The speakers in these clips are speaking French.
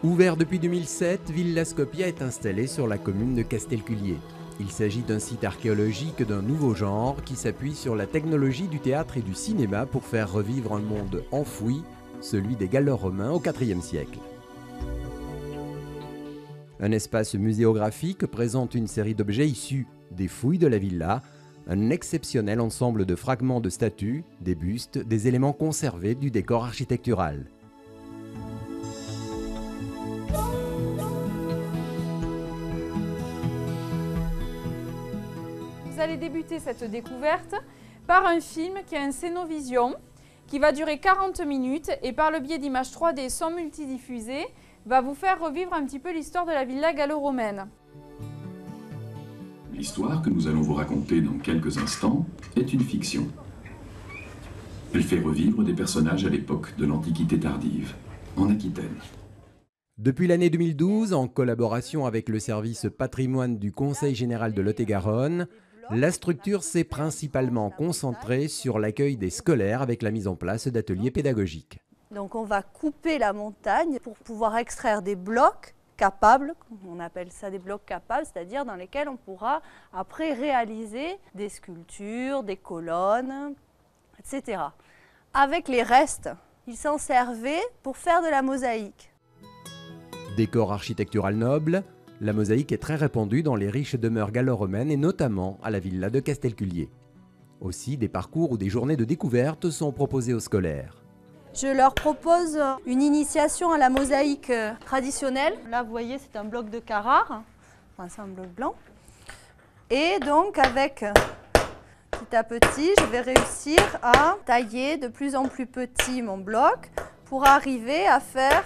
Ouvert depuis 2007, Villa Scopia est installé sur la commune de Castelculier. Il s'agit d'un site archéologique d'un nouveau genre qui s'appuie sur la technologie du théâtre et du cinéma pour faire revivre un monde enfoui, celui des Gallo-Romains au IVe siècle. Un espace muséographique présente une série d'objets issus des fouilles de la villa, un exceptionnel ensemble de fragments de statues, des bustes, des éléments conservés du décor architectural. Vous allez débuter cette découverte par un film qui est un Cénovision, qui va durer 40 minutes et par le biais d'images 3D son multidiffusées, va vous faire revivre un petit peu l'histoire de la villa gallo-romaine. L'histoire que nous allons vous raconter dans quelques instants est une fiction. Elle fait revivre des personnages à l'époque de l'Antiquité tardive, en Aquitaine. Depuis l'année 2012, en collaboration avec le service patrimoine du Conseil général de Lot-et-Garonne, la structure s'est principalement concentrée sur l'accueil des scolaires avec la mise en place d'ateliers pédagogiques. Donc on va couper la montagne pour pouvoir extraire des blocs capables, on appelle ça des blocs capables, c'est-à-dire dans lesquels on pourra après réaliser des sculptures, des colonnes, etc. Avec les restes, ils s'en servaient pour faire de la mosaïque. Décor architectural noble, la mosaïque est très répandue dans les riches demeures gallo-romaines et notamment à la villa de Castelculier. Aussi, des parcours ou des journées de découverte sont proposés aux scolaires. Je leur propose une initiation à la mosaïque traditionnelle. Là, vous voyez, c'est un bloc de Carrare, enfin, c'est un bloc blanc. Et donc, avec petit à petit, je vais réussir à tailler de plus en plus petit mon bloc pour arriver à faire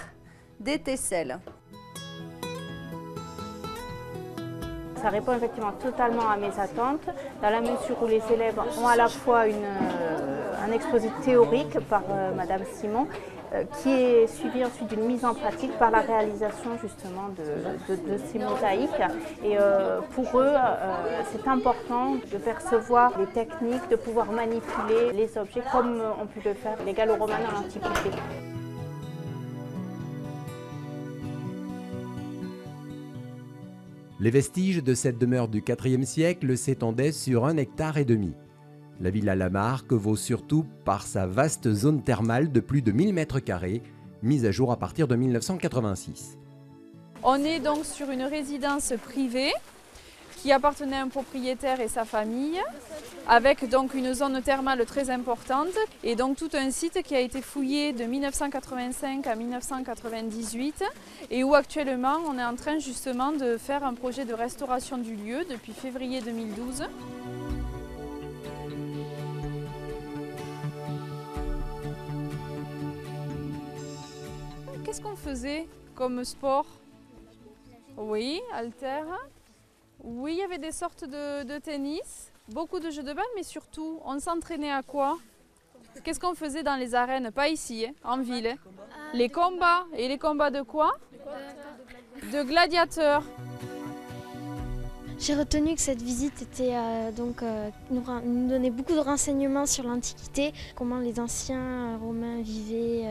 des tesselles. Ça répond effectivement totalement à mes attentes, dans la mesure où les élèves ont à la fois un exposé théorique par Madame Simon, qui est suivi ensuite d'une mise en pratique par la réalisation justement de ces mosaïques. Et pour eux, c'est important de percevoir les techniques, de pouvoir manipuler les objets comme ont pu le faire les Gallo-Romains dans l'Antiquité. Les vestiges de cette demeure du IVe siècle s'étendaient sur 1,5 hectare. La villa Lamarque vaut surtout par sa vaste zone thermale de plus de 1000 m², mise à jour à partir de 1986. On est donc sur une résidence privée qui appartenait à un propriétaire et sa famille, avec donc une zone thermale très importante et donc tout un site qui a été fouillé de 1985 à 1998 et où actuellement on est en train justement de faire un projet de restauration du lieu depuis février 2012. Qu'est-ce qu'on faisait comme sport? Oui, haltères. Oui, il y avait des sortes de tennis, beaucoup de jeux de balle, mais surtout, on s'entraînait à quoi? Qu'est-ce qu'on faisait dans les arènes? Pas ici, hein, en ville. Hein. Les combats. Et les combats de quoi? De gladiateurs. J'ai retenu que cette visite était, nous donnait beaucoup de renseignements sur l'Antiquité, comment les anciens Romains vivaient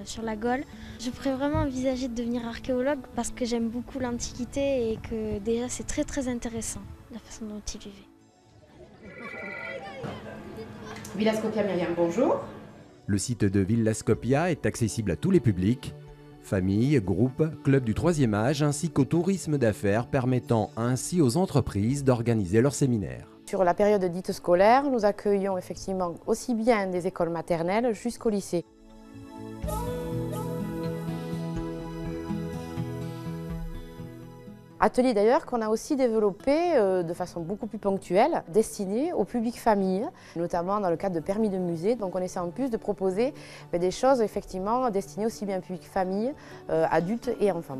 sur la Gaule. Je pourrais vraiment envisager de devenir archéologue parce que j'aime beaucoup l'Antiquité et que déjà c'est très très intéressant la façon dont ils vivaient. Villa Scopia Myriam, bonjour. Le site de Villa Scopia est accessible à tous les publics, familles, groupes, clubs du troisième âge ainsi qu'au tourisme d'affaires permettant ainsi aux entreprises d'organiser leurs séminaires. Sur la période dite scolaire, nous accueillons effectivement aussi bien des écoles maternelles jusqu'au lycée. Atelier d'ailleurs qu'on a aussi développé de façon beaucoup plus ponctuelle, destiné au public famille, notamment dans le cadre de permis de musée. Donc on essaie en plus de proposer des choses effectivement destinées aussi bien au public famille, adultes et enfants.